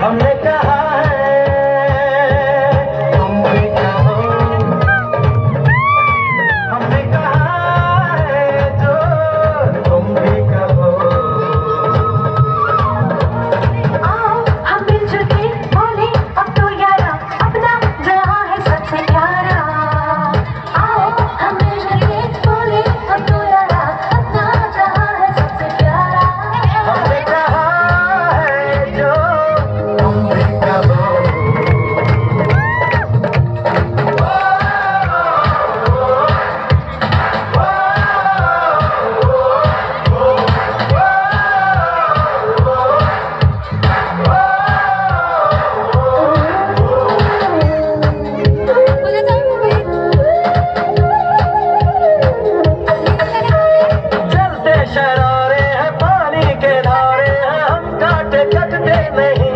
हमने कहा है तुम भी कहो, हमने कहा है जो तुम भी कहो। आओ हम मिलजुल के बोले अब तो यारा, अपना जहां है सबसे प्यारा। आओ हम मिलजुल के बोले अब तो यारा, अपना जहां है सबसे प्यारा। हमने कहा है जो तुम भी कहो। चलते शरारे हैं, पानी के धारे हैं, हम काटे कटते नहीं।